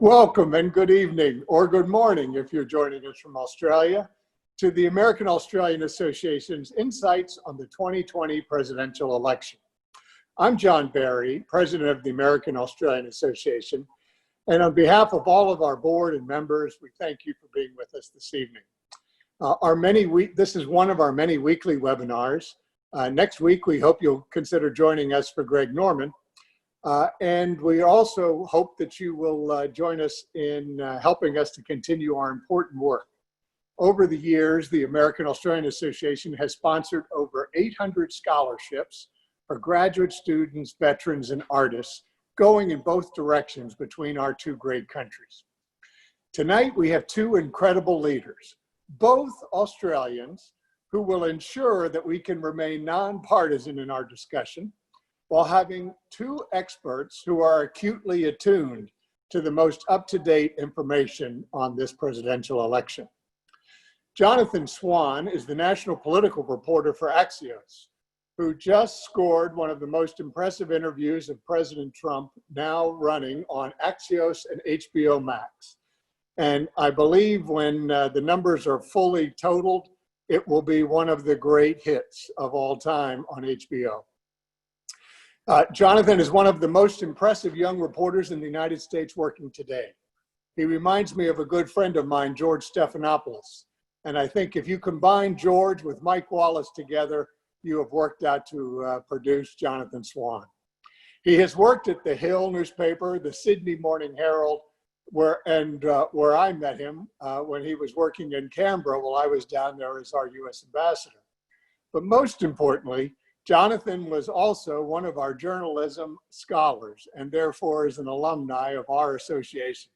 Welcome and good evening, or good morning if you're joining us from Australia, to the American Australian Association's Insights on the 2020 Presidential Election. I'm John Barry, President of the American Australian Association, and on behalf of all of our board and members, we thank you for being with us this evening. This is one of our many weekly webinars. Next week, we hope you'll consider joining us for Greg Norman. And we also hope that you will join us in helping us to continue our important work. Over the years, the American Australian Association has sponsored over 800 scholarships for graduate students, veterans, and artists going in both directions between our two great countries. Tonight, we have two incredible leaders, both Australians, who will ensure that we can remain nonpartisan in our discussion, while having two experts who are acutely attuned to the most up-to-date information on this presidential election. Jonathan Swan is the national political reporter for Axios, who just scored one of the most impressive interviews of President Trump, now running on Axios and HBO Max. And I believe when the numbers are fully totaled, it will be one of the great hits of all time on HBO. Jonathan is one of the most impressive young reporters in the United States working today. He reminds me of a good friend of mine, George Stephanopoulos. And I think if you combine George with Mike Wallace together, you have worked out to produce Jonathan Swan. He has worked at the Hill newspaper, the Sydney Morning Herald, where I met him when he was working in Canberra while I was down there as our US ambassador. But most importantly, Jonathan was also one of our journalism scholars and therefore is an alumni of our association.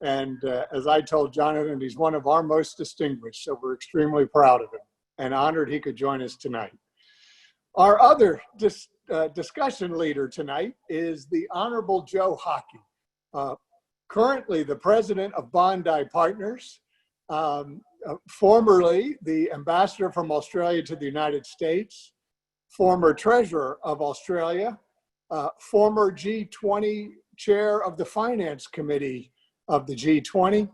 And as I told Jonathan, he's one of our most distinguished, so we're extremely proud of him and honored he could join us tonight. Our other discussion leader tonight is the Honorable Joe Hockey, currently the president of Bondi Partners, formerly the ambassador from Australia to the United States, former treasurer of Australia, former G20 chair of the finance committee of the G20,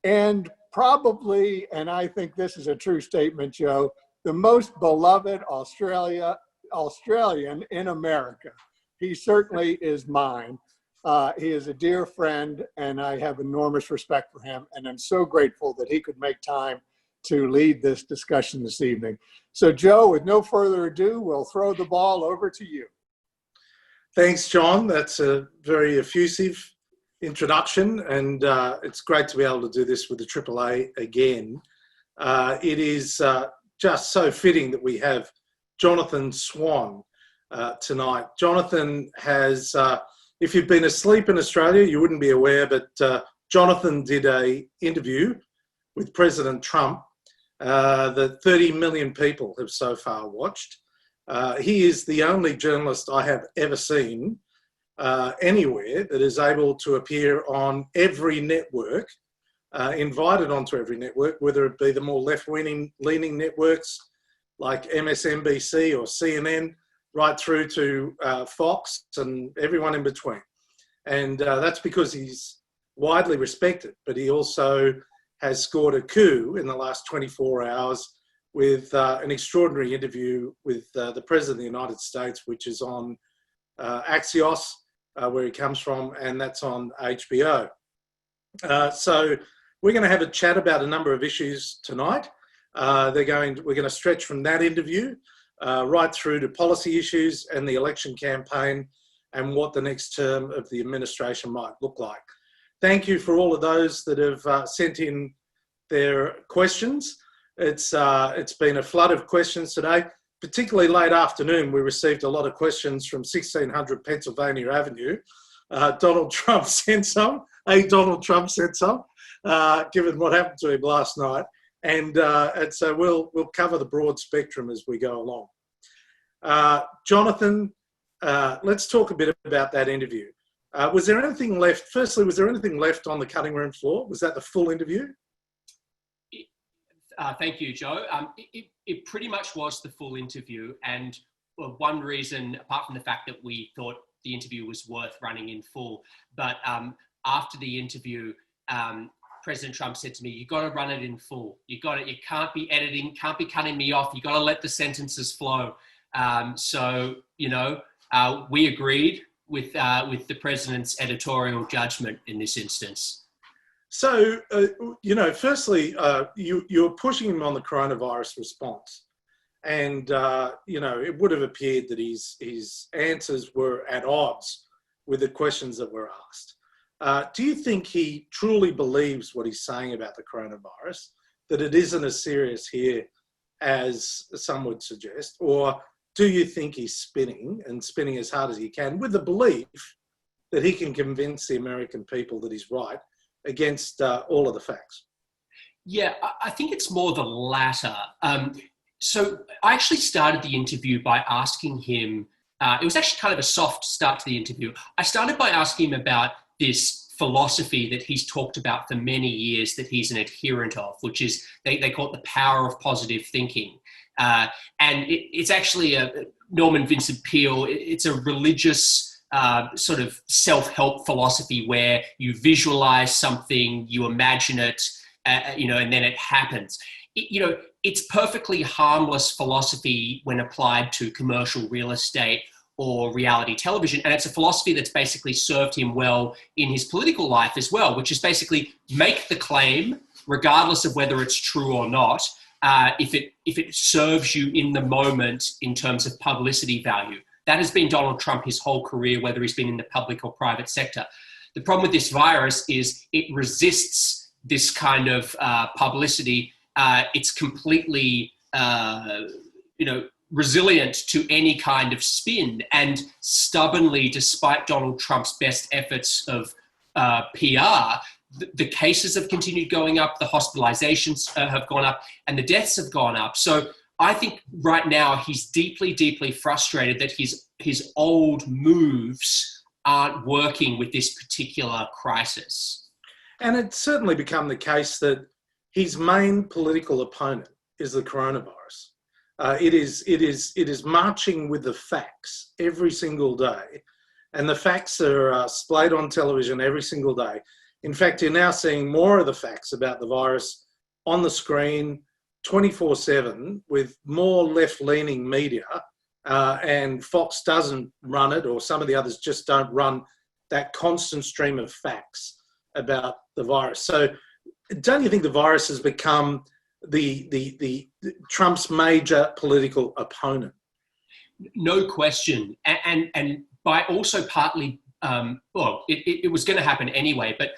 and probably, and I think this is a true statement, Joe, the most beloved Australian in America. He certainly is mine. He is a dear friend, and I have enormous respect for him, and I'm so grateful that he could make time to lead this discussion this evening. So Joe, with no further ado, we'll throw the ball over to you. Thanks, John. That's a very effusive introduction, and it's great to be able to do this with the AAA again. It is just so fitting that we have Jonathan Swan tonight. Jonathan has, if you've been asleep in Australia, you wouldn't be aware, but Jonathan did an interview with President Trump that 30 million people have so far watched. He is the only journalist I have ever seen anywhere that is able to appear on every network, invited onto every network, whether it be the more left-leaning networks like MSNBC or CNN, right through to Fox and everyone in between. And that's because he's widely respected, but he also has scored a coup in the last 24 hours with an extraordinary interview with the President of the United States, which is on Axios, where he comes from, and that's on HBO. So we're going to have a chat about a number of issues tonight. We're going to stretch from that interview right through to policy issues and the election campaign and what the next term of the administration might look like. Thank you for all of those that have sent in their questions. It's been a flood of questions today, particularly late afternoon. We received a lot of questions from 1600 Pennsylvania Avenue. Donald Trump sent some, given what happened to him last night. And so we'll cover the broad spectrum as we go along. Jonathan, let's talk a bit about that interview. Was there anything left? Firstly, was there anything left on the cutting room floor? Was that the full interview? Thank you, Joe. It pretty much was the full interview. And one reason, apart from the fact that we thought the interview was worth running in full, but after the interview, President Trump said to me, "You got to run it in full. You can't be editing, can't be cutting me off. You got to let the sentences flow." So we agreed with the president's editorial judgment in this instance. So, firstly, you're pushing him on the coronavirus response. And, it would have appeared that his answers were at odds with the questions that were asked. Do you think he truly believes what he's saying about the coronavirus, that it isn't as serious here as some would suggest? Or do you think he's spinning as hard as he can with the belief that he can convince the American people that he's right against all of the facts? Yeah, I think it's more the latter. So I actually started the interview by asking him, it was actually kind of a soft start to the interview. I started by asking him about this philosophy that he's talked about for many years that he's an adherent of, which is, they call it the power of positive thinking. And it's actually Norman Vincent Peale, it's a religious sort of self-help philosophy where you visualize something, you imagine it, and then it happens. It's perfectly harmless philosophy when applied to commercial real estate or reality television. And it's a philosophy that's basically served him well in his political life as well, which is basically make the claim, regardless of whether it's true or not, if it serves you in the moment in terms of publicity value. That has been Donald Trump his whole career, whether he's been in the public or private sector. The problem with this virus is it resists this kind of publicity. It's completely, resilient to any kind of spin, and stubbornly, despite Donald Trump's best efforts of PR, the cases have continued going up, the hospitalizations have gone up, and the deaths have gone up. So I think right now he's deeply, deeply frustrated that his old moves aren't working with this particular crisis. And it's certainly become the case that his main political opponent is the coronavirus. It is marching with the facts every single day, and the facts are splayed on television every single day. In fact, you're now seeing more of the facts about the virus on the screen 24/7 with more left-leaning media, and Fox doesn't run it, or some of the others just don't run that constant stream of facts about the virus. So don't you think the virus has become the Trump's major political opponent? No question. And by also partly, it was going to happen anyway, but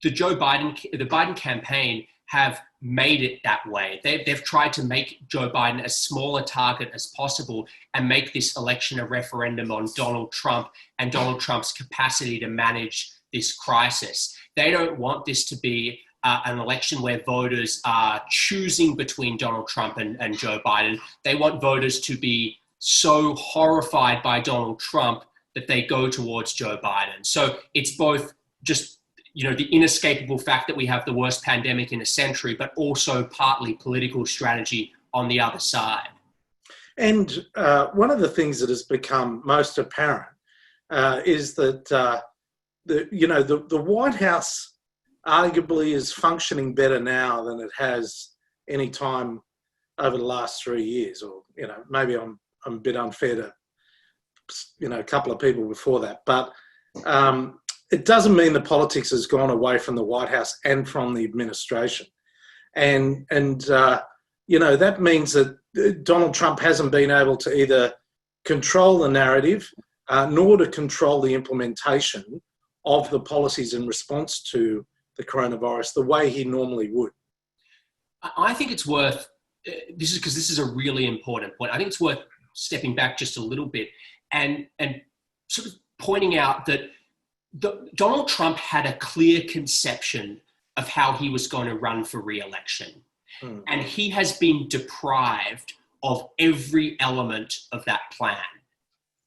the Biden campaign have made it that way. They've tried to make Joe Biden as small a target as possible and make this election a referendum on Donald Trump and Donald Trump's capacity to manage this crisis. They don't want this to be an election where voters are choosing between Donald Trump and Joe Biden. They want voters to be so horrified by Donald Trump that they go towards Joe Biden. So it's both just, the inescapable fact that we have the worst pandemic in a century, but also partly political strategy on the other side. And one of the things that has become most apparent is that the White House arguably is functioning better now than it has any time over the last 3 years. Or, maybe I'm a bit unfair to, a couple of people before that. But it doesn't mean the politics has gone away from the White House and from the administration. And that means that Donald Trump hasn't been able to either control the narrative nor to control the implementation of the policies in response to the coronavirus the way he normally would. I think it's worth, this is a really important point. I think it's worth stepping back just a little bit and sort of pointing out that Donald Trump had a clear conception of how he was going to run for re-election. And he has been deprived of every element of that plan.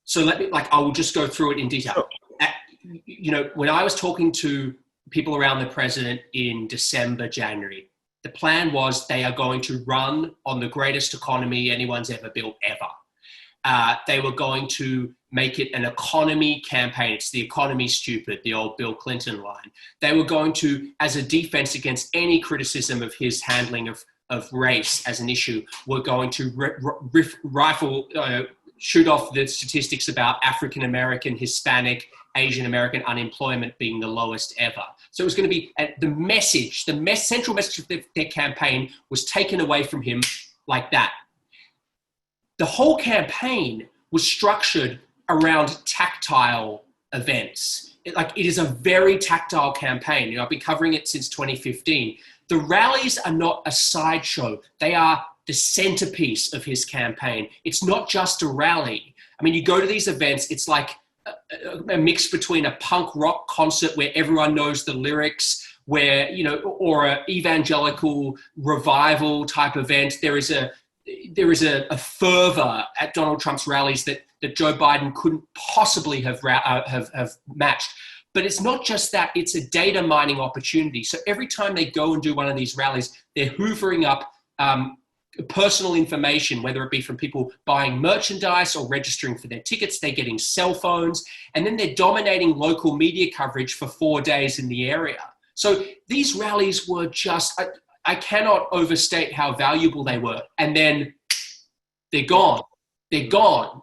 So I will just go through it in detail. Sure. When I was talking to people around the president in December, January, the plan was they are going to run on the greatest economy anyone's ever built ever. They were going to make it an economy campaign. It's the economy stupid, the old Bill Clinton line. They were going to, as a defense against any criticism of his handling of race as an issue, were going to shoot off the statistics about African American, Hispanic, Asian American unemployment being the lowest ever. So it was going to be the central message of their campaign was taken away from him like that. The whole campaign was structured around tactile events. It is a very tactile campaign. I've been covering it since 2015. The rallies are not a sideshow. They are the centerpiece of his campaign. It's not just a rally. I mean, you go to these events, it's like a mix between a punk rock concert where everyone knows the lyrics, or an evangelical revival type event. There is a fervor at Donald Trump's rallies that Joe Biden couldn't possibly have matched. But it's not just that, it's a data mining opportunity. So every time they go and do one of these rallies, they're hoovering up personal information, whether it be from people buying merchandise or registering for their tickets. They're getting cell phones, and then they're dominating local media coverage for 4 days in the area. So these rallies were just, I cannot overstate how valuable they were. And then they're gone. They're gone.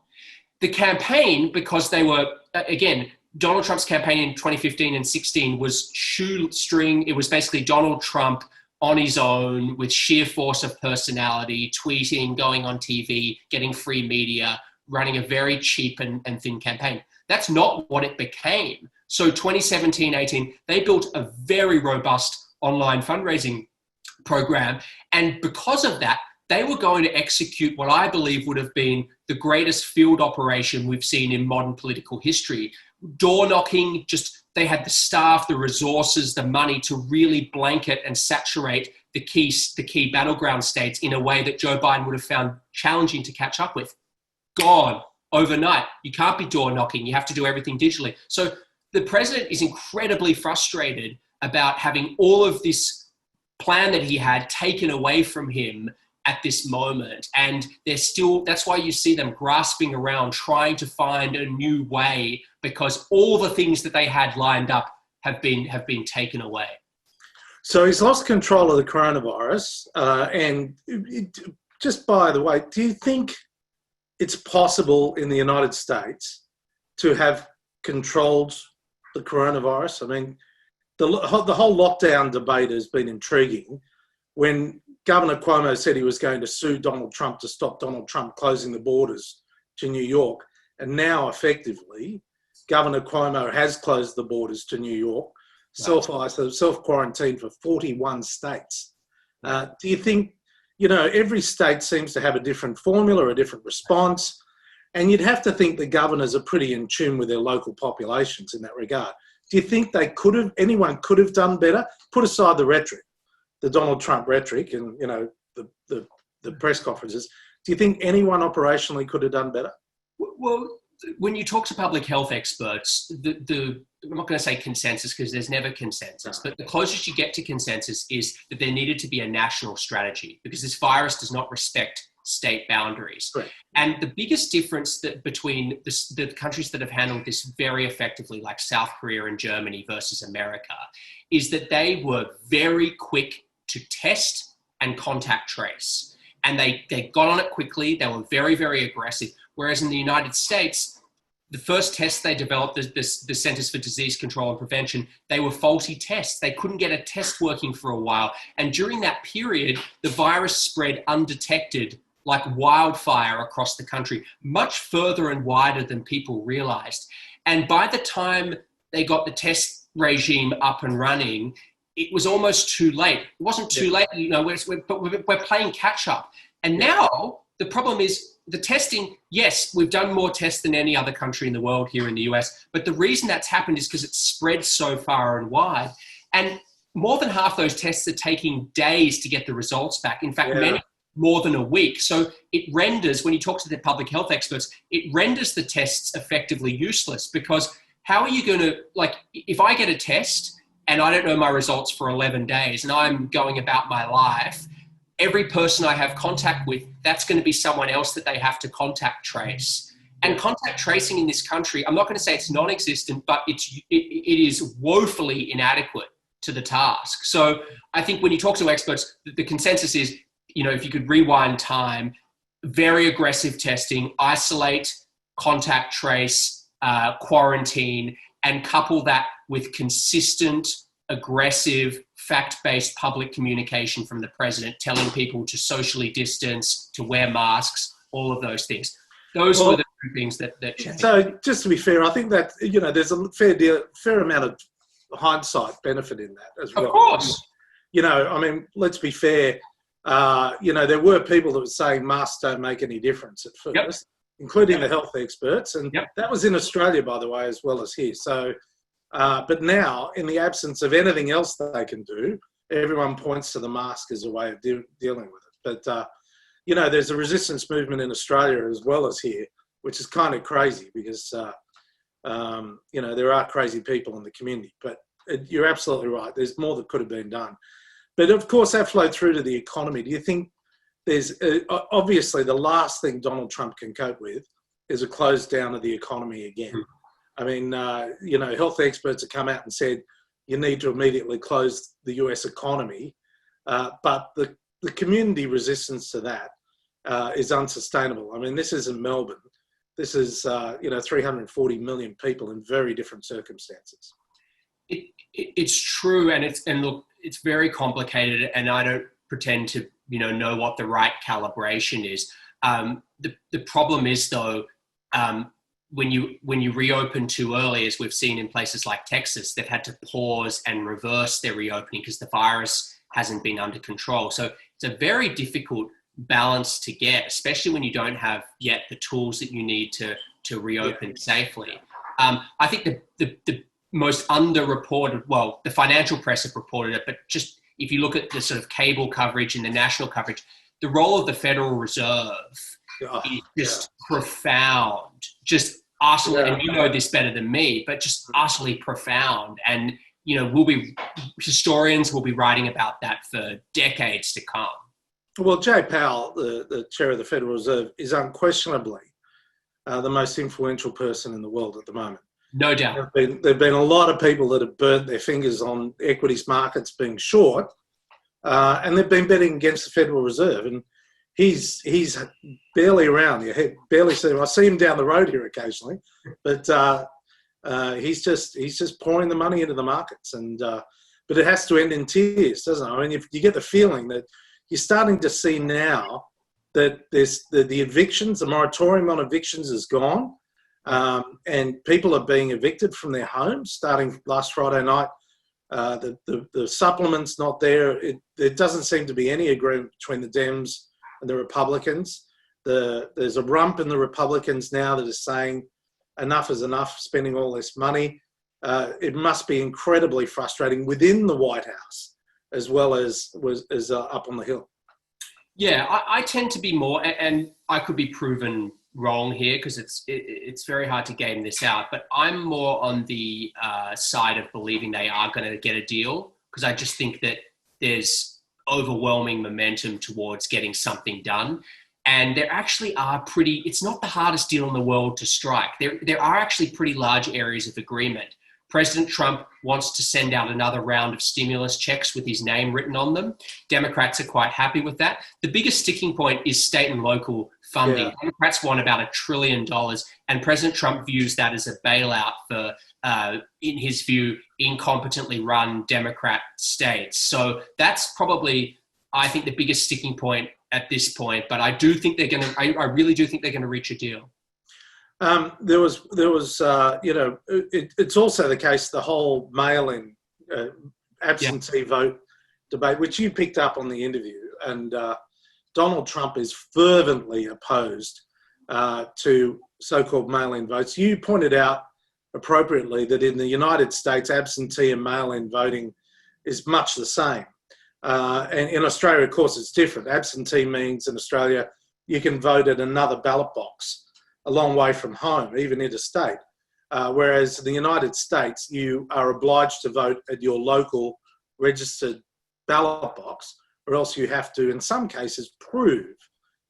The campaign, because they were, again, Donald Trump's campaign in 2015 and 16 was shoestring. It was basically Donald Trump on his own with sheer force of personality, tweeting, going on TV, getting free media, running a very cheap and thin campaign. That's not what it became. So 2017-18, they built a very robust online fundraising program. And because of that, they were going to execute what I believe would have been the greatest field operation we've seen in modern political history. Door knocking, they had the staff, the resources, the money to really blanket and saturate the key battleground states in a way that Joe Biden would have found challenging to catch up with. Gone overnight. You can't be door knocking. You have to do everything digitally. So the president is incredibly frustrated about having all of this plan that he had taken away from him at this moment. And that's why you see them grasping around, trying to find a new way, because all the things that they had lined up have been taken away. So he's lost control of the coronavirus. Just by the way, do you think it's possible in the United States to have controlled the coronavirus? I mean, the whole lockdown debate has been intriguing. When Governor Cuomo said he was going to sue Donald Trump to stop Donald Trump closing the borders to New York, and now effectively Governor Cuomo has closed the borders to New York, self-quarantined for 41 states. Do you think, every state seems to have a different formula, a different response, and you'd have to think the governors are pretty in tune with their local populations in that regard. Do you think anyone could have done better? Put aside the rhetoric, the Donald Trump rhetoric and, the press conferences. Do you think anyone operationally could have done better? Well, when you talk to public health experts, I'm not going to say consensus because there's never consensus, but the closest you get to consensus is that there needed to be a national strategy because this virus does not respect state boundaries. Right. And the biggest difference between the countries that have handled this very effectively, like South Korea and Germany versus America, is that they were very quick to test and contact trace. And they got on it quickly. They were very, very aggressive. Whereas in the United States, the first tests they developed, the Centers for Disease Control and Prevention, they were faulty tests. They couldn't get a test working for a while. And during that period, the virus spread undetected like wildfire across the country, much further and wider than people realized. And by the time they got the test regime up and running, it was almost too late. It wasn't too late, we're playing catch up. And now the problem is the testing. Yes, we've done more tests than any other country in the world here in the US, but the reason that's happened is because it's spread so far and wide. And more than half those tests are taking days to get the results back. In fact, many more than a week. So it renders, when you talk to the public health experts, it renders the tests effectively useless, because how are you going to, if I get a test and I don't know my results for 11 days and I'm going about my life, every person I have contact with, that's going to be someone else that they have to contact trace. And contact tracing in this country, I'm not going to say it's non-existent, but it is woefully inadequate to the task. So I think when you talk to experts, the consensus is, if you could rewind time, very aggressive testing, isolate, contact trace, quarantine, and couple that with consistent, aggressive, fact-based public communication from the president, telling people to socially distance, to wear masks, all of those things. Those were the two things that changed. So just to be fair, I think that, there's a fair amount of hindsight benefit in that as well. Of course. Let's be fair. There were people that were saying masks don't make any difference at first, including the health experts. And that was in Australia, by the way, as well as here. So, but now, in the absence of anything else that they can do, everyone points to the mask as a way of dealing with it. But, there's a resistance movement in Australia as well as here, which is kind of crazy because, there are crazy people in the community. But you're absolutely right. There's more that could have been done. But, of course, that flowed through to the economy. Do you think there's obviously the last thing Donald Trump can cope with is a close down of the economy again? I mean, health experts have come out and said you need to immediately close the US economy. But the community resistance to that is unsustainable. I mean, this isn't Melbourne. This is, 340 million people in very different circumstances. It's true. And look, it's very complicated, and I don't pretend to, know what the right calibration is. The problem is, though, when you reopen too early, as we've seen in places like Texas, they've had to pause and reverse their reopening because the virus hasn't been under control. So it's a very difficult balance to get, especially when you don't have yet the tools that you need to reopen safely. I think the most underreported, well, the financial press have reported it, but just if you look at the sort of cable coverage and the national coverage, the role of the Federal Reserve is just profound, just utterly, and you know this better than me, but just utterly profound. And, historians will be writing about that for decades to come. Well, Jay Powell, the chair of the Federal Reserve, is unquestionably the most influential person in the world at the moment. No doubt. There have been a lot of people that have burnt their fingers on equities markets being short, and they've been betting against the Federal Reserve. And he's barely around. You barely see him. I see him down the road here occasionally, but he's just pouring the money into the markets. And but it has to end in tears, doesn't it? I mean, if you get the feeling that you're starting to see now that there's the evictions, the moratorium on evictions is gone. And people are being evicted from their homes starting last Friday night. The supplement's not there. There doesn't seem to be any agreement between the Dems and the Republicans. There's a rump in the Republicans now that is saying enough is enough, spending all this money. It must be incredibly frustrating within the White House as well as up on the Hill. Yeah, I tend to be more, and I could be proven wrong here because it's very hard to game this out, but I'm more on the side of believing they are going to get a deal, because I just think that there's overwhelming momentum towards getting something done. And there actually are it's not the hardest deal in the world to strike. There are actually pretty large areas of agreement. President Trump wants to send out another round of stimulus checks with his name written on them. Democrats are quite happy with that. The biggest sticking point is state and local funding. Yeah. Democrats want about $1 trillion, and President Trump views that as a bailout for, in his view, incompetently run Democrat states. So that's probably, I think, the biggest sticking point at this point. But I do think I really do think they're going to reach a deal. There was, it's also the case, the whole mail-in absentee vote debate, which you picked up on the interview, and Donald Trump is fervently opposed to so-called mail-in votes. You pointed out appropriately that in the United States, absentee and mail-in voting is much the same. And in Australia, of course, it's different. Absentee means in Australia, you can vote at another ballot box a long way from home, even interstate. Whereas in the United States, you are obliged to vote at your local registered ballot box, or else you have to, in some cases, prove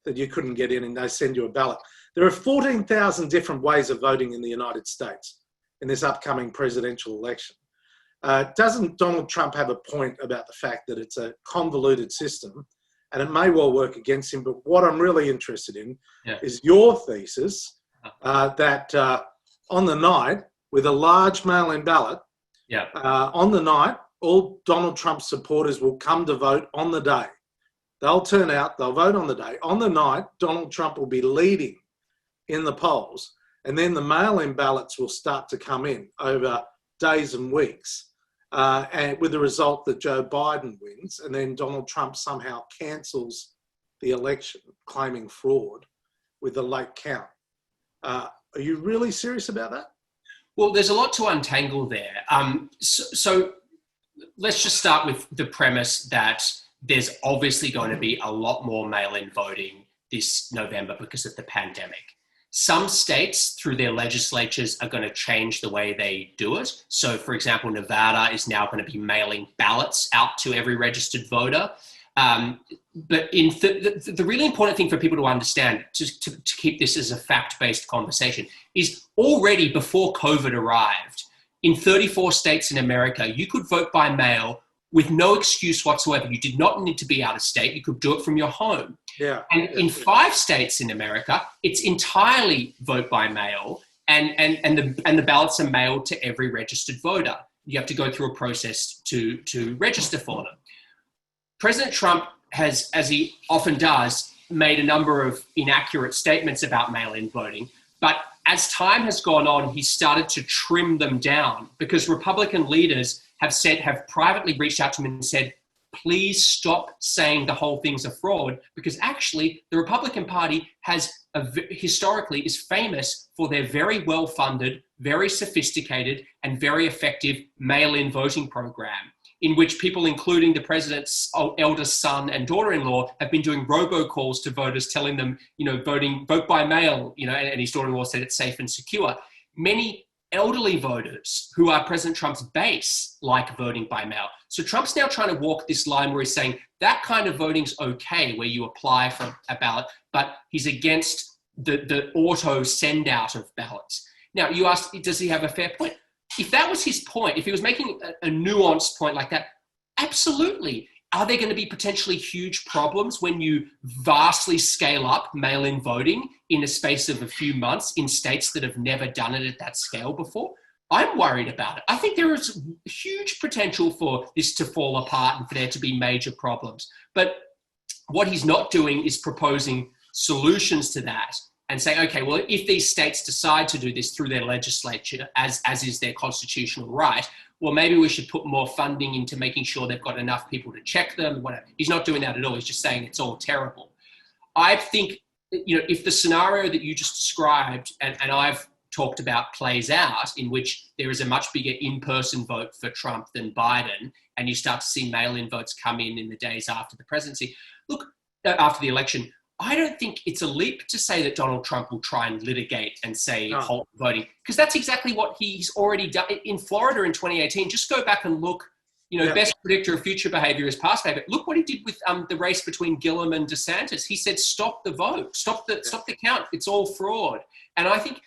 that you couldn't get in and they send you a ballot. There are 14,000 different ways of voting in the United States in this upcoming presidential election. Doesn't Donald Trump have a point about the fact that it's a convoluted system and it may well work against him? But what I'm really interested in is your thesis that on the night, with a large mail-in ballot, on the night, all Donald Trump supporters will come to vote on the day. They'll turn out, they'll vote on the day. On the night, Donald Trump will be leading in the polls, and then the mail-in ballots will start to come in over days and weeks, and with the result that Joe Biden wins, and then Donald Trump somehow cancels the election, claiming fraud with the late count. Are you really serious about that? Well, there's a lot to untangle there. So let's just start with the premise that there's obviously going to be a lot more mail-in voting this November because of the pandemic. Some states, through their legislatures, are going to change the way they do it. So, for example, Nevada is now going to be mailing ballots out to every registered voter. But the really important thing for people to understand, to keep this as a fact-based conversation, is already before COVID arrived, in 34 states in America, you could vote by mail with no excuse whatsoever. You did not need to be out of state. You could do it from your home. In 5 states in America, it's entirely vote by mail, and the ballots are mailed to every registered voter. You have to go through a process to register for them. President Trump has, as he often does, made a number of inaccurate statements about mail-in voting, but as time has gone on, he's started to trim them down because Republican leaders have privately reached out to him and said, please stop saying the whole thing's a fraud, because actually the Republican Party historically is famous for their very well-funded, very sophisticated, and very effective mail-in voting program, in which people, including the president's eldest son and daughter-in-law, have been doing robocalls to voters, telling them, vote by mail, and his daughter-in-law said it's safe and secure. Many elderly voters who are President Trump's base like voting by mail. So Trump's now trying to walk this line where he's saying that kind of voting's okay, where you apply for a ballot, but he's against the auto send out of ballots. Now, you asked, does he have a fair point? If that was his point, if he was making a nuanced point like that, absolutely. Are there going to be potentially huge problems when you vastly scale up mail-in voting in a space of a few months in states that have never done it at that scale before? I'm worried about it. I think there is huge potential for this to fall apart and for there to be major problems. But what he's not doing is proposing solutions to that and saying, okay, well, if these states decide to do this through their legislature, as is their constitutional right, well, maybe we should put more funding into making sure they've got enough people to check them, whatever. He's not doing that at all. He's just saying it's all terrible. I think, if the scenario that you just described and I've talked about plays out, in which there is a much bigger in-person vote for Trump than Biden, and you start to see mail-in votes come in the days after the presidency, after the election, I don't think it's a leap to say that Donald Trump will try and litigate and say halt voting, because that's exactly what he's already done in Florida in 2018. Just go back and look. Best predictor of future behavior is past behavior. Look what he did with the race between Gillum and DeSantis. He said, "Stop the vote, stop the count. It's all fraud." And I think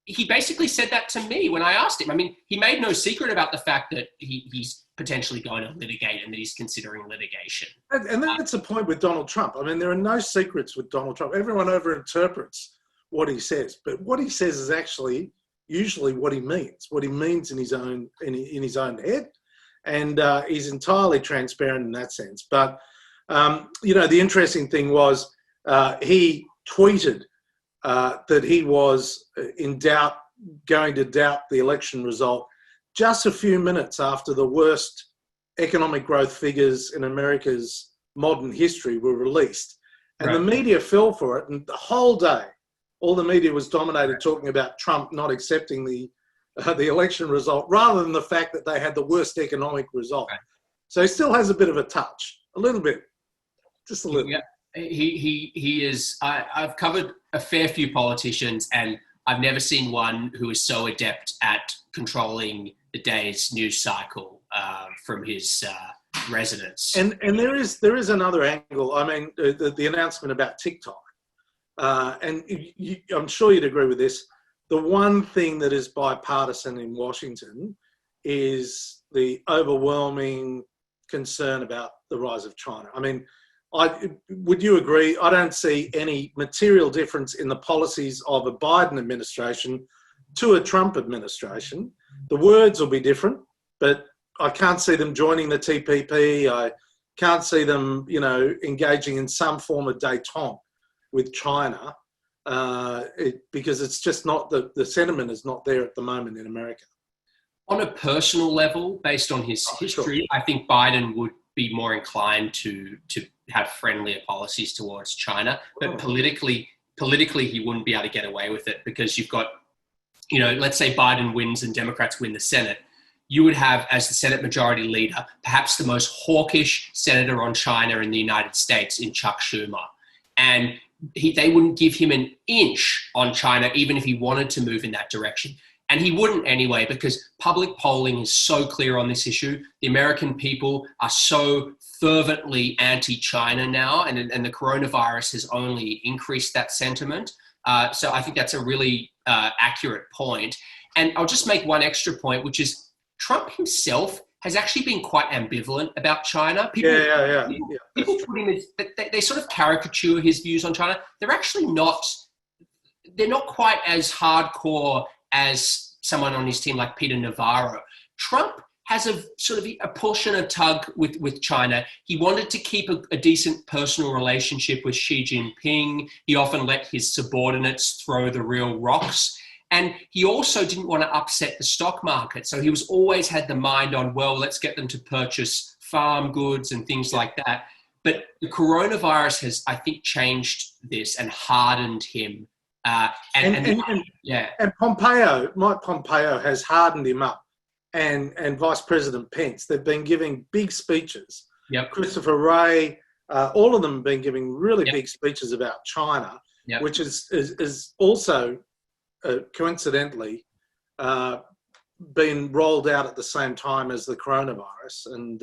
he basically said that to me when I asked him. I mean, he made no secret about the fact that he's potentially going to litigate and that he's considering litigation. And that's the point with Donald Trump. I mean, there are no secrets with Donald Trump. Everyone overinterprets what he says, but what he says is actually usually what he means in his own head, and he's entirely transparent in that sense. But the interesting thing was he tweeted that he was going to doubt the election result just a few minutes after the worst economic growth figures in America's modern history were released. And the media fell for it, and the whole day, all the media was dominated talking about Trump not accepting the election result, rather than the fact that they had the worst economic result. Right. So he still has a bit of a touch, a little bit, just a little. Yeah, he is. I've covered a fair few politicians, and I've never seen one who is so adept at controlling the day's news cycle from his residence. And there is another angle. I mean, the announcement about TikTok. and I'm sure you'd agree with this, the one thing that is bipartisan in Washington is the overwhelming concern about the rise of China. I mean, would you agree? I don't see any material difference in the policies of a Biden administration to a Trump administration. The words will be different, but I can't see them joining the TPP. I can't see them, engaging in some form of détente with China because it's just not, the sentiment is not there at the moment in America. On a personal level, based on his history, sure, I think Biden would be more inclined to have friendlier policies towards China. But politically, he wouldn't be able to get away with it because you've got, let's say Biden wins and Democrats win the Senate. You would have, as the Senate Majority Leader, perhaps the most hawkish senator on China in the United States in Chuck Schumer. And they wouldn't give him an inch on China, even if he wanted to move in that direction. And he wouldn't anyway, because public polling is so clear on this issue. The American people are so fervently anti-China now, and the coronavirus has only increased that sentiment. So I think that's a really accurate point. And I'll just make one extra point, which is Trump himself has actually been quite ambivalent about China. People put him as, they sort of caricature his views on China. They're actually not, they're not quite as hardcore as someone on his team like Peter Navarro. Trump has a sort of a push and a tug with China. He wanted to keep a decent personal relationship with Xi Jinping. He often let his subordinates throw the real rocks. And he also didn't want to upset the stock market. So he was always had the mind on, well, let's get them to purchase farm goods and things like that. But the coronavirus has, I think, changed this and hardened him. And Mike Pompeo has hardened him up, and Vice President Pence. They've been giving big speeches. Yep. Christopher Wray, all of them have been giving really big speeches about China, which is also coincidentally been rolled out at the same time as the coronavirus, and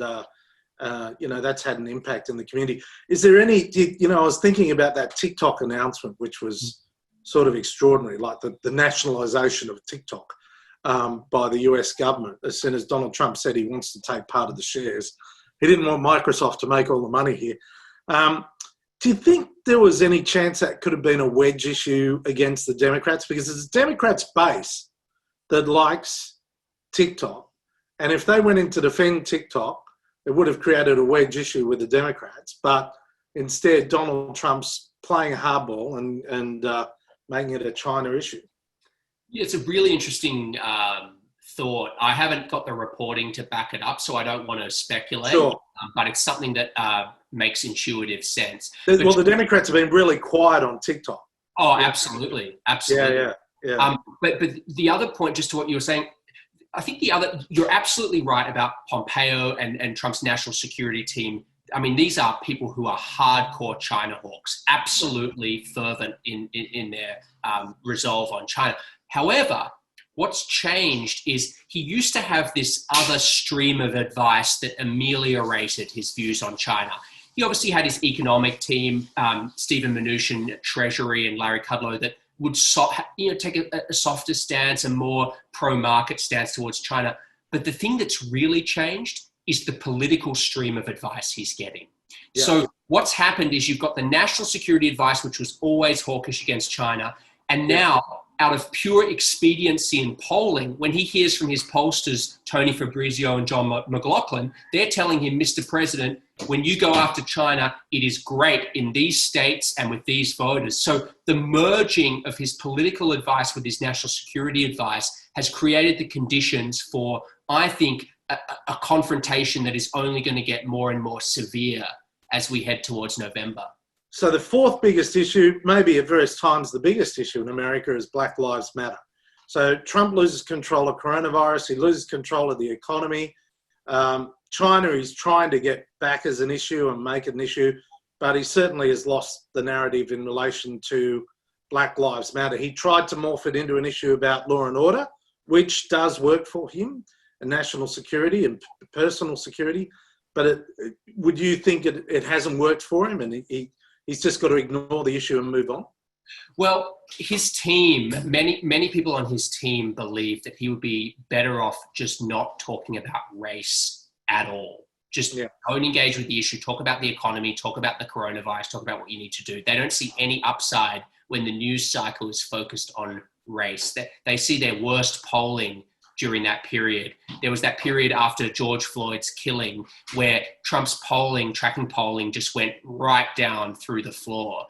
that's had an impact in the community. Is there any? I was thinking about that TikTok announcement, which was sort of extraordinary, like the nationalisation of TikTok by the US government. As soon as Donald Trump said he wants to take part of the shares, he didn't want Microsoft to make all the money here. Do you think there was any chance that could have been a wedge issue against the Democrats? Because it's the Democrats' base that likes TikTok. And if they went in to defend TikTok, it would have created a wedge issue with the Democrats. But instead, Donald Trump's playing hardball and making it a China issue. Yeah, it's a really interesting thought. I haven't got the reporting to back it up, so I don't want to speculate. Sure. But it's something that makes intuitive sense. Well, the Democrats have been really quiet on TikTok. Oh, absolutely. Absolutely. Yeah. But the other point, just to what you were saying, I think you're absolutely right about Pompeo and Trump's national security team. I mean, these are people who are hardcore China hawks, absolutely fervent in their resolve on China. However, what's changed is he used to have this other stream of advice that ameliorated his views on China. He obviously had his economic team, Stephen Mnuchin at Treasury and Larry Kudlow, that would take a softer stance, a more pro-market stance towards China. But the thing that's really changed is the political stream of advice he's getting. Yeah. So what's happened is you've got the national security advice, which was always hawkish against China. And now, out of pure expediency in polling, when he hears from his pollsters, Tony Fabrizio and John McLaughlin, they're telling him, Mr. President, when you go after China, it is great in these states and with these voters. So the merging of his political advice with his national security advice has created the conditions for, I think, a confrontation that is only going to get more and more severe as we head towards November. So the fourth biggest issue, maybe at various times the biggest issue in America, is Black Lives Matter. So Trump loses control of coronavirus. He loses control of the economy. China is trying to get back as an issue and make it an issue, but he certainly has lost the narrative in relation to Black Lives Matter. He tried to morph it into an issue about law and order, which does work for him, and national security and personal security. But would you think it hasn't worked for him and he's just got to ignore the issue and move on? Well, his team, many people on his team believe that he would be better off just not talking about race at all. Just don't engage with the issue, talk about the economy, talk about the coronavirus, talk about what you need to do. They don't see any upside when the news cycle is focused on race. They see their worst polling during that period. There was that period after George Floyd's killing where Trump's tracking polling just went right down through the floor.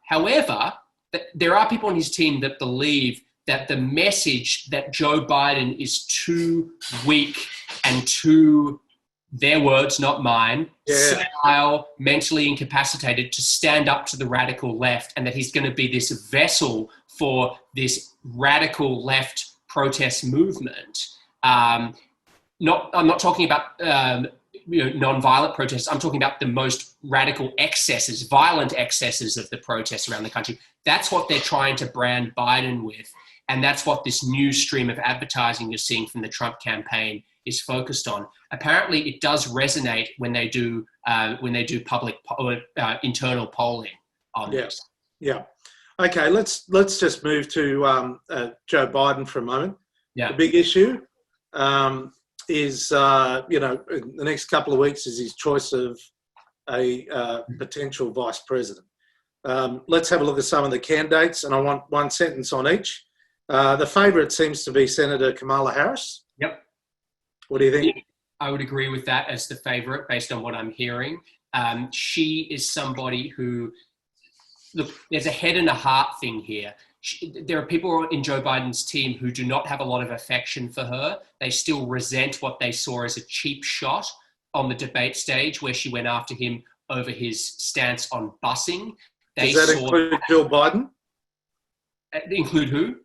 However, there are people on his team that believe that the message that Joe Biden is too weak and too, their words, not mine, senile, mentally incapacitated to stand up to the radical left, and that he's going to be this vessel for this radical left protest movement. I'm not talking about non-violent protests. I'm talking about the most radical excesses, violent excesses of the protests around the country. That's what they're trying to brand Biden with, and that's what this new stream of advertising you're seeing from the Trump campaign is focused on. Apparently, it does resonate when they do public internal polling on this. Yeah. Okay, let's just move to Joe Biden for a moment. Yeah. The big issue is, in the next couple of weeks is his choice of a potential vice president. Let's have a look at some of the candidates, and I want one sentence on each. The favourite seems to be Senator Kamala Harris. Yep. What do you think? I would agree with that as the favourite based on what I'm hearing. She is somebody who, look, there's a head and a heart thing here. There are people in Joe Biden's team who do not have a lot of affection for her. They still resent what they saw as a cheap shot on the debate stage where she went after him over his stance on busing. Does that include Jill Biden? Include who?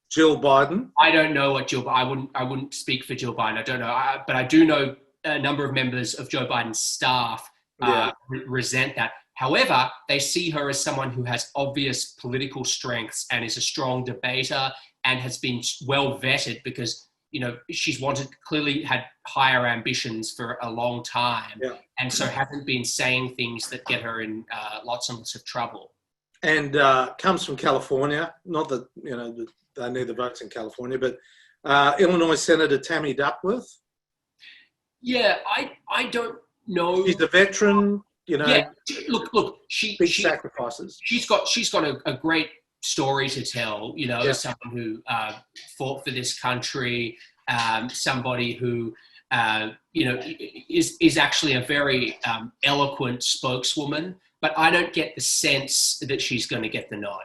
Jill Biden. I don't know what I wouldn't speak for Jill Biden. I don't know. But I do know a number of members of Joe Biden's staff resent that. However, they see her as someone who has obvious political strengths and is a strong debater and has been well vetted because, she's clearly had higher ambitions for a long time. Yeah. And so hasn't been saying things that get her in lots and lots of trouble. And comes from California. Not that, they need the votes in California, but Illinois Senator Tammy Duckworth. Yeah, I don't know. She's a veteran. Yeah, look, she sacrifices. She's got a great story to tell. Someone who fought for this country, somebody who is actually a very eloquent spokeswoman. But I don't get the sense that she's going to get the nod.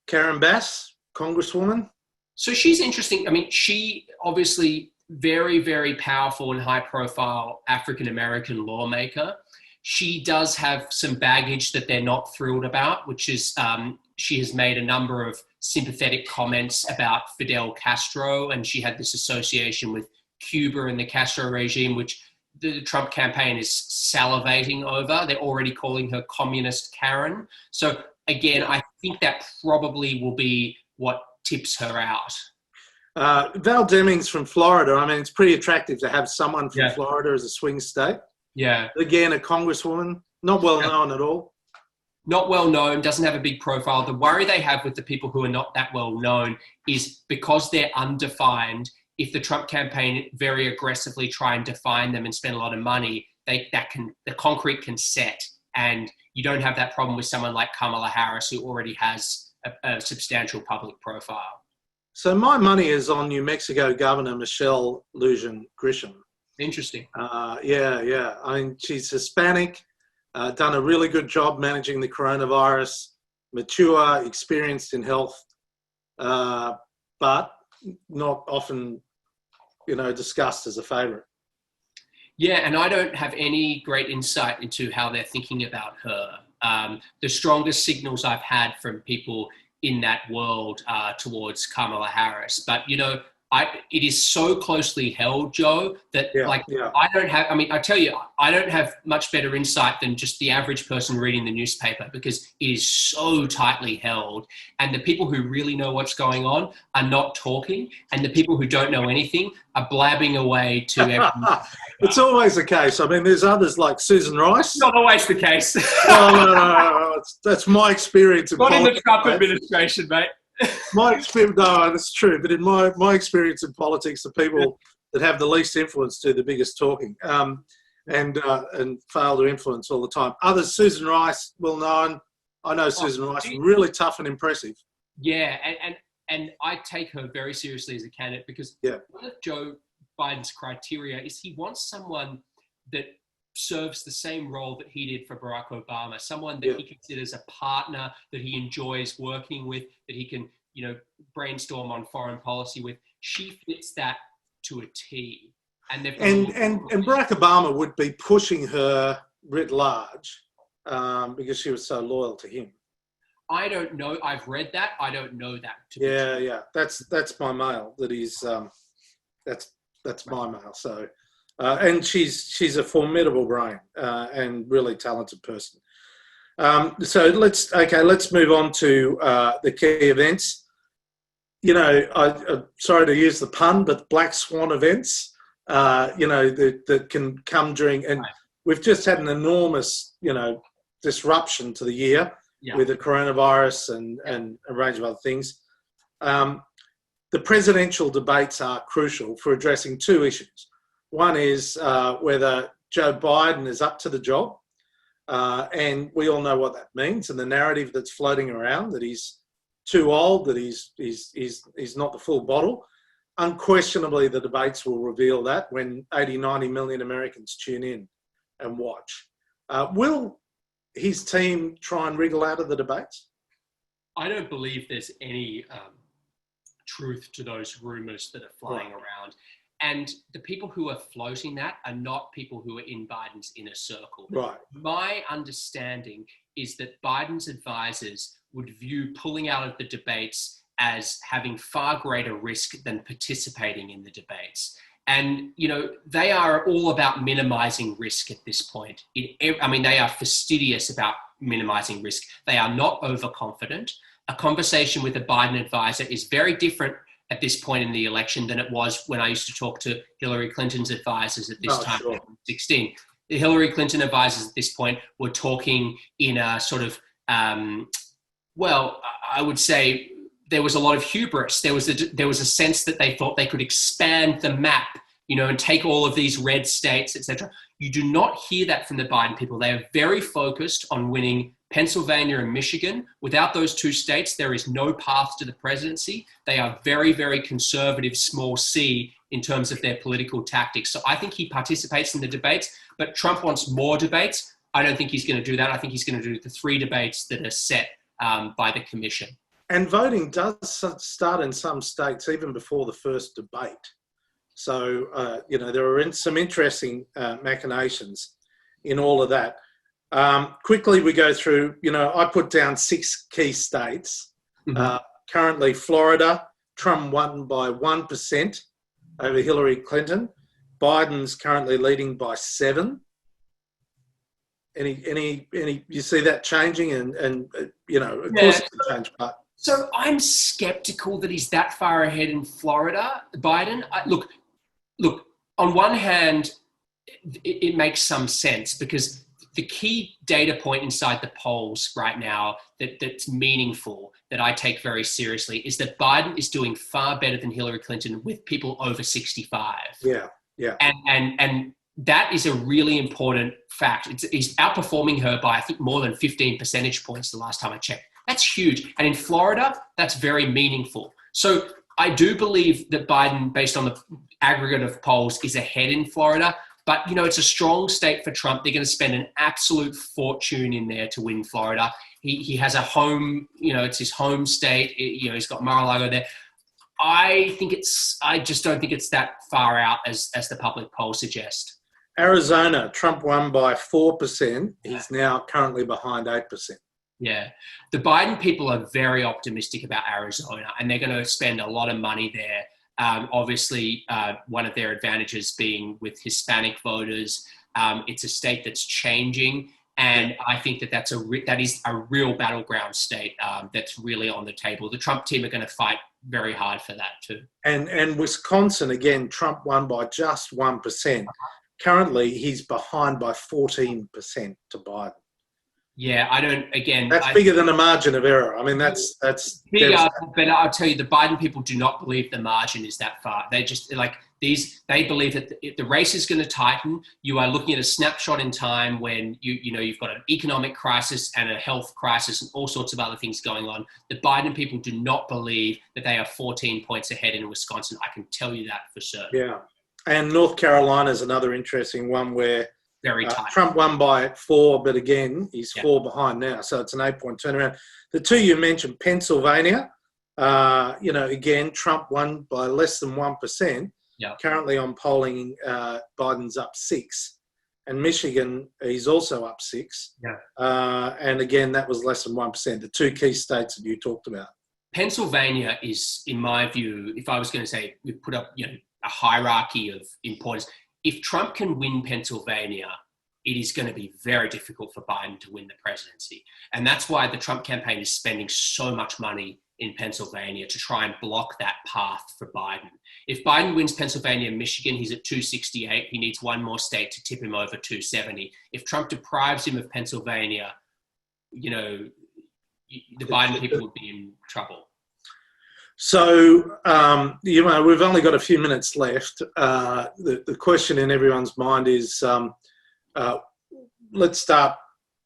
Karen Bass, Congresswoman. So she's interesting. I mean, she obviously very, very powerful and high-profile African-American lawmaker. She does have some baggage that they're not thrilled about, which is she has made a number of sympathetic comments about Fidel Castro, and she had this association with Cuba and the Castro regime, which the Trump campaign is salivating over. They're already calling her Communist Karen. So again, I think that probably will be what tips her out. Val Demings from Florida. I mean, it's pretty attractive to have someone from Florida as a swing state. Yeah. Again, a congresswoman, not well known at all. Not well known, doesn't have a big profile. The worry they have with the people who are not that well known is because they're undefined. If the Trump campaign very aggressively try and define them and spend a lot of money, the concrete can set. And you don't have that problem with someone like Kamala Harris, who already has a substantial public profile. So my money is on New Mexico Governor Michelle Lujan Grisham. Interesting. Yeah. I mean, she's Hispanic, done a really good job managing the coronavirus, mature, experienced in health, but not often, discussed as a favourite. Yeah, and I don't have any great insight into how they're thinking about her. The strongest signals I've had from people in that world towards Kamala Harris. But, it is so closely held, Joe, that I tell you, I don't have much better insight than just the average person reading the newspaper, because it is so tightly held. And the people who really know what's going on are not talking. And the people who don't know anything are blabbing away to everyone. It's always the case. I mean, there's others like Susan Rice. Not always the case. No. That's my experience. Not in the Trump administration, mate. My experience, no, that's true. But in my experience in politics, the people that have the least influence do the biggest talking, and fail to influence all the time. Others, Susan Rice, well known. I know Susan Rice, really tough and impressive. Yeah, and I take her very seriously as a candidate, because one of Joe Biden's criteria is he wants someone that serves the same role that he did for Barack Obama, someone that he considers a partner, that he enjoys working with, that he can, brainstorm on foreign policy with. She fits that to a T. And Barack Obama would be pushing her writ large because she was so loyal to him. I don't know. I've read that. I don't know that. To be true. That's my mail. That is that's my mail. So. And she's a formidable brain and really talented person. So let's move on to the key events. I'm sorry to use the pun, but black swan events. That can come during, and we've just had an enormous, disruption to the year with the coronavirus and a range of other things. The presidential debates are crucial for addressing two issues. One is whether Joe Biden is up to the job, and we all know what that means, and the narrative that's floating around that he's too old, that he's not the full bottle. Unquestionably, the debates will reveal that when 80, 90 million Americans tune in and watch. Will his team try and wriggle out of the debates? I don't believe there's any truth to those rumours that are flying around. And the people who are floating that are not people who are in Biden's inner circle. Right. My understanding is that Biden's advisors would view pulling out of the debates as having far greater risk than participating in the debates. And, they are all about minimizing risk at this point. They are fastidious about minimizing risk. They are not overconfident. A conversation with a Biden advisor is very different at this point in the election than it was when I used to talk to Hillary Clinton's advisors at this time in 2016. The Hillary Clinton advisors at this point were talking in a sort of, I would say there was a lot of hubris. There was a sense that they thought they could expand the map, and take all of these red states, etc. You do not hear that from the Biden people. They are very focused on winning Pennsylvania and Michigan. Without those two states, there is no path to the presidency. They are very, very conservative, small c, in terms of their political tactics. So I think he participates in the debates, but Trump wants more debates. I don't think he's going to do that. I think he's going to do the 3 debates that are set by the commission. And voting does start in some states even before the first debate. So, there are some interesting machinations in all of that. Quickly, we go through, I put down 6 key states. Currently, Florida, Trump won by 1% over Hillary Clinton. Biden's currently leading by 7. Any, you see that changing and of course it can change, but. So I'm skeptical that he's that far ahead in Florida, Biden. Look, on one hand, it makes some sense because the key data point inside the polls right now that's meaningful, that I take very seriously, is that Biden is doing far better than Hillary Clinton with people over 65. Yeah. And that is a really important fact. He's outperforming her by, I think, more than 15 percentage points the last time I checked. That's huge. And in Florida, that's very meaningful. So I do believe that Biden, based on the aggregate of polls, is ahead in Florida. But, it's a strong state for Trump. They're going to spend an absolute fortune in there to win Florida. He has a home, it's his home state. He's got Mar-a-Lago there. I just don't think it's that far out as the public polls suggest. Arizona, Trump won by 4%. He's now currently behind 8%. Yeah. The Biden people are very optimistic about Arizona, and they're going to spend a lot of money there. Obviously, one of their advantages being with Hispanic voters. It's a state that's changing. And I think that is a real battleground state that's really on the table. The Trump team are going to fight very hard for that too. And Wisconsin, again, Trump won by just 1%. Currently, he's behind by 14% to Biden. Yeah, That's bigger than a margin of error. I mean, that's big, but I'll tell you, the Biden people do not believe the margin is that far. They just they believe that the race is going to tighten. You are looking at a snapshot in time when you've got an economic crisis and a health crisis and all sorts of other things going on. The Biden people do not believe that they are 14 points ahead in Wisconsin. I can tell you that for certain. Yeah, and North Carolina is another interesting one where very tight. Trump won by 4, but again, he's 4 behind now. So it's an 8-point turnaround. The two you mentioned, Pennsylvania, again, Trump won by less than 1%. Yeah. Currently on polling, Biden's up 6. And Michigan, he's also up 6. Yeah. And again, that was less than 1%. The two key states that you talked about. Pennsylvania is, in my view, if I was going to say, we put up a hierarchy of importance. If Trump can win Pennsylvania, it is going to be very difficult for Biden to win the presidency. And that's why the Trump campaign is spending so much money in Pennsylvania to try and block that path for Biden. If Biden wins Pennsylvania and Michigan, he's at 268. He needs one more state to tip him over 270. If Trump deprives him of Pennsylvania, the Biden people would be in trouble. So, we've only got a few minutes left. The question in everyone's mind is, let's start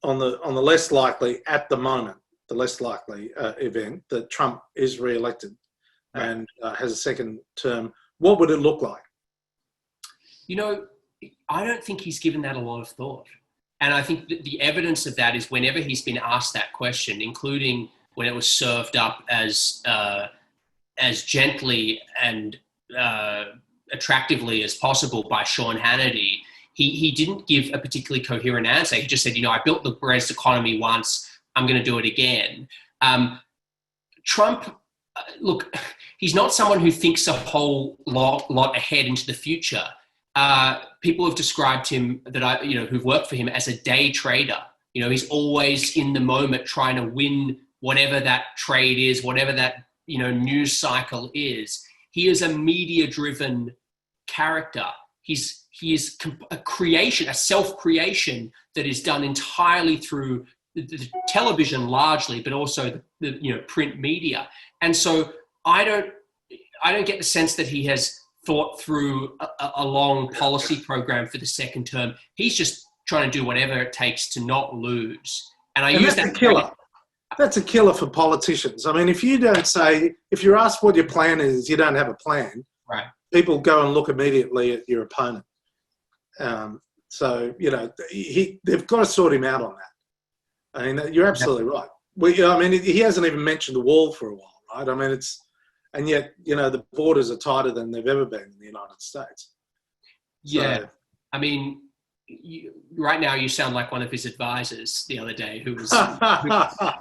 on the less likely at the moment, the less likely event that Trump is re-elected and has a second term. What would it look like? I don't think he's given that a lot of thought. And I think that the evidence of that is whenever he's been asked that question, including when it was served up as gently and attractively as possible by Sean Hannity, he didn't give a particularly coherent answer. He just said, I built the greatest economy once, I'm going to do it again. Trump, look, he's not someone who thinks a whole lot ahead into the future. People have described him who've worked for him as a day trader. He's always in the moment trying to win whatever that trade is, whatever that news cycle is. He is a media-driven character. He is a creation, a self-creation that is done entirely through the television largely, but also the print media. And so I don't get the sense that he has thought through a long policy program for the second term. He's just trying to do whatever it takes to not lose. And use that killer. That's a killer for politicians. I mean, if you're asked what your plan is, you don't have a plan. Right. People go and look immediately at your opponent. They've got to sort him out on that. I mean, you're absolutely right. He hasn't even mentioned the wall for a while, right? I mean, and yet, the borders are tighter than they've ever been in the United States. Yeah. Right now you sound like one of his advisors the other day who was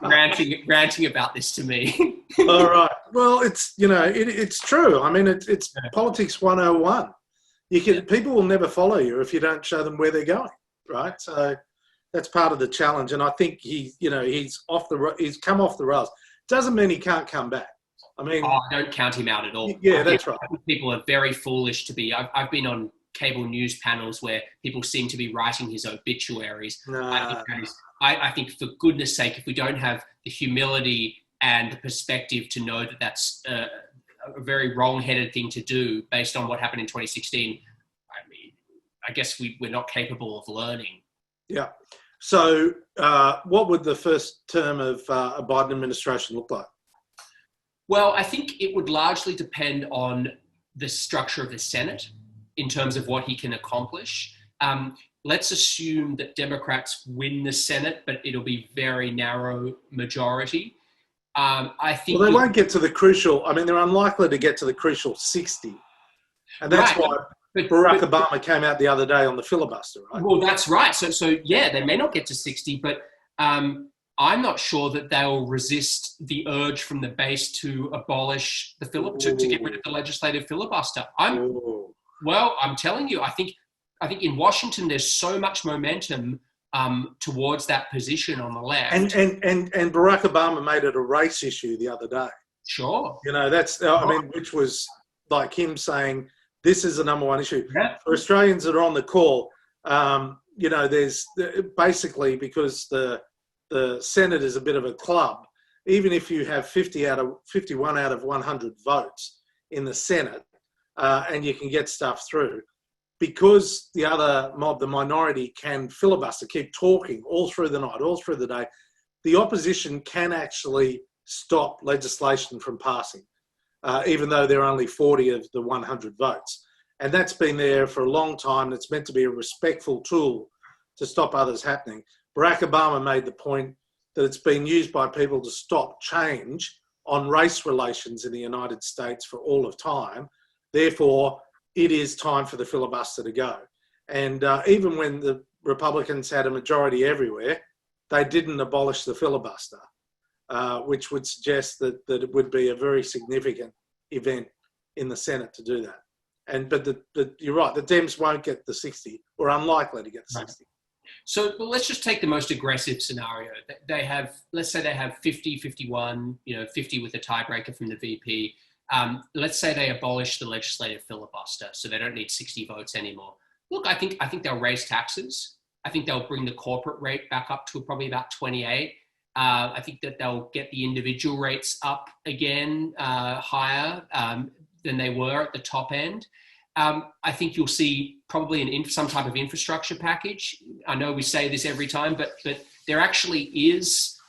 ranting about this to me. All right. Well, it's true. I mean, it's politics 101. People will never follow you if you don't show them where they're going, right? So that's part of the challenge. And I think he's come off the rails. Doesn't mean he can't come back. I mean, I don't count him out at all. Yeah, that's right. I think people are very foolish to be. I've been on cable news panels where people seem to be writing his obituaries. I think for goodness sake, if we don't have the humility and the perspective to know that that's a very wrong-headed thing to do based on what happened in 2016, I guess we're not capable of learning. Yeah. So what would the first term of a Biden administration look like? Well, I think it would largely depend on the structure of the Senate in terms of what he can accomplish. Let's assume that Democrats win the Senate, but it'll be very narrow majority. I think they won't get to the crucial. They're unlikely to get to the crucial 60, and that's why Barack Obama came out the other day on the filibuster, right? Well, that's right. So yeah, they may not get to 60, but I'm not sure that they'll resist the urge from the base to abolish the to get rid of the legislative filibuster. I'm telling you, I think in Washington there's so much momentum towards that position on the left. And Barack Obama made it a race issue the other day. Sure. Which was like him saying, this is the number one issue. Yeah. For Australians that are on the call, there's basically, because the Senate is a bit of a club, even if you have 51 out of 100 votes in the Senate, and you can get stuff through, because the other mob, the minority, can filibuster, keep talking all through the night, all through the day, the opposition can actually stop legislation from passing, even though there are only 40 of the 100 votes. And that's been there for a long time. It's meant to be a respectful tool to stop others happening. Barack Obama made the point that it's been used by people to stop change on race relations in the United States for all of time. Therefore, it is time for the filibuster to go. And even when the Republicans had a majority everywhere, they didn't abolish the filibuster, which would suggest that it would be a very significant event in the Senate to do that. But you're right, the Dems won't get the 60, or unlikely to get the 60. So let's just take the most aggressive scenario. Let's say they have 50, 51, 50 with a tiebreaker from the VP. Let's say they abolish the legislative filibuster, so they don't need 60 votes anymore. Look, I think they'll raise taxes. I think they'll bring the corporate rate back up to probably about 28. I think that they'll get the individual rates up again higher than they were at the top end. I think you'll see probably some type of infrastructure package. I know we say this every time, but there actually is.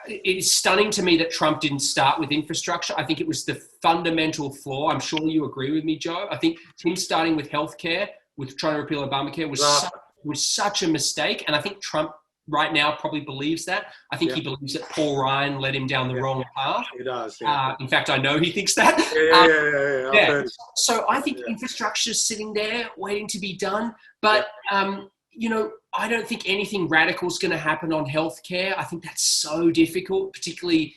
It's stunning to me that Trump didn't start with infrastructure. I think it was the fundamental flaw. I'm sure you agree with me, Joe. I think him starting with healthcare, with trying to repeal Obamacare, was such a mistake. And I think Trump right now probably believes that. I think he believes that Paul Ryan led him down the wrong path. He does. In fact, I know he thinks that. Yeah. So I think infrastructure is sitting there waiting to be done. But, I don't think anything radical is going to happen on healthcare. I think that's so difficult, particularly,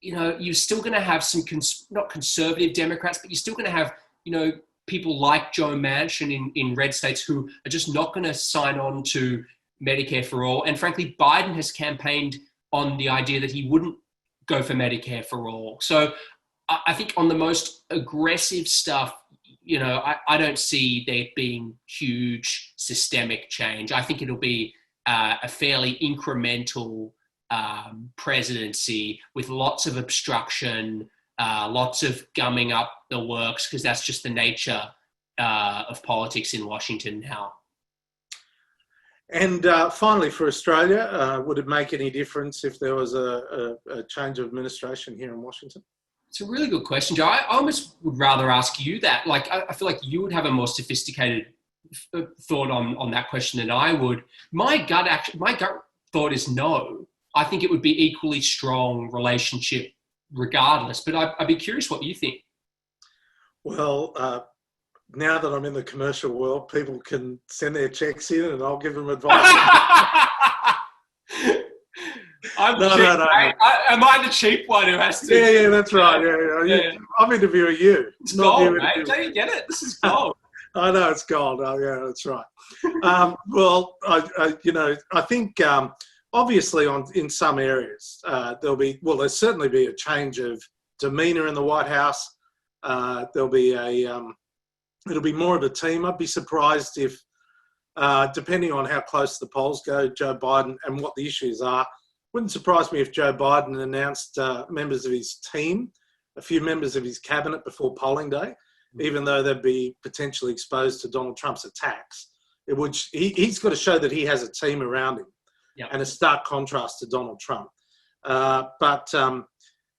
you're still going to have some, not conservative Democrats, but you're still going to have, people like Joe Manchin in red states who are just not going to sign on to Medicare for all. And frankly, Biden has campaigned on the idea that he wouldn't go for Medicare for all. So I think on the most aggressive stuff, I don't see there being huge systemic change. I think it'll be a fairly incremental presidency with lots of obstruction, lots of gumming up the works, because that's just the nature of politics in Washington now. And finally, for Australia, would it make any difference if there was a change of administration here in Washington? It's a really good question, Joe. I almost would rather ask you that. I feel like you would have a more sophisticated thought on that question than I would. My gut thought is no. I think it would be equally strong relationship regardless. But I'd be curious what you think. Well, now that I'm in the commercial world, people can send their checks in and I'll give them advice. Am I the cheap one who has to? Yeah, that's right. Yeah. I'm interviewing you. It's gold, mate. Don't you get it? This is gold. I know it's gold. Oh, yeah, that's right. I think obviously in some areas there'll certainly be a change of demeanour in the White House. There'll be it'll be more of a team. I'd be surprised if, depending on how close the polls go, Joe Biden and what the issues are. Wouldn't surprise me if Joe Biden announced members of his team, a few members of his cabinet before polling day, even though they'd be potentially exposed to Donald Trump's attacks. He's got to show that he has a team around him, and a stark contrast to Donald Trump. But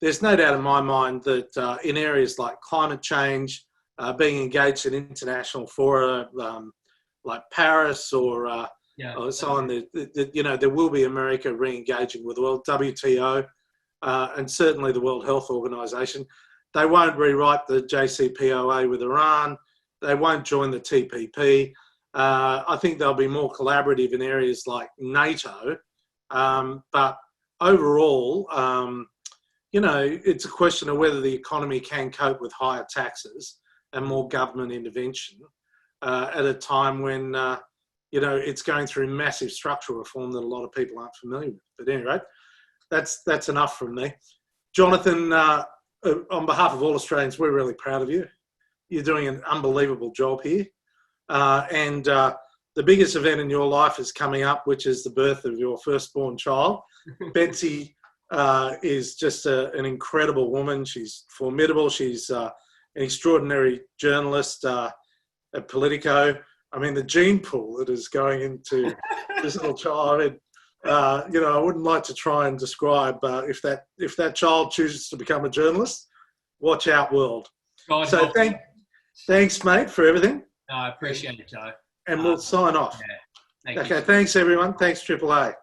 there's no doubt in my mind that in areas like climate change, being engaged in international fora like Paris or so on, there will be America re-engaging with the world, WTO, and certainly the World Health Organization. They won't rewrite the JCPOA with Iran. They won't join the TPP. I think they'll be more collaborative in areas like NATO. But overall, it's a question of whether the economy can cope with higher taxes and more government intervention at a time when, it's going through massive structural reform that a lot of people aren't familiar with. But anyway, that's enough from me. Jonathan, on behalf of all Australians, we're really proud of you. You're doing an unbelievable job here. And the biggest event in your life is coming up, which is the birth of your firstborn child. Betsy is just an incredible woman. She's formidable. She's an extraordinary journalist at Politico. I mean, the gene pool that is going into this little child. I wouldn't like to try and describe if that child chooses to become a journalist. Watch out, world. God so thanks, mate, for everything. No, I appreciate it, Joe. And we'll sign off. Yeah, thanks, everyone. Thanks, Triple A.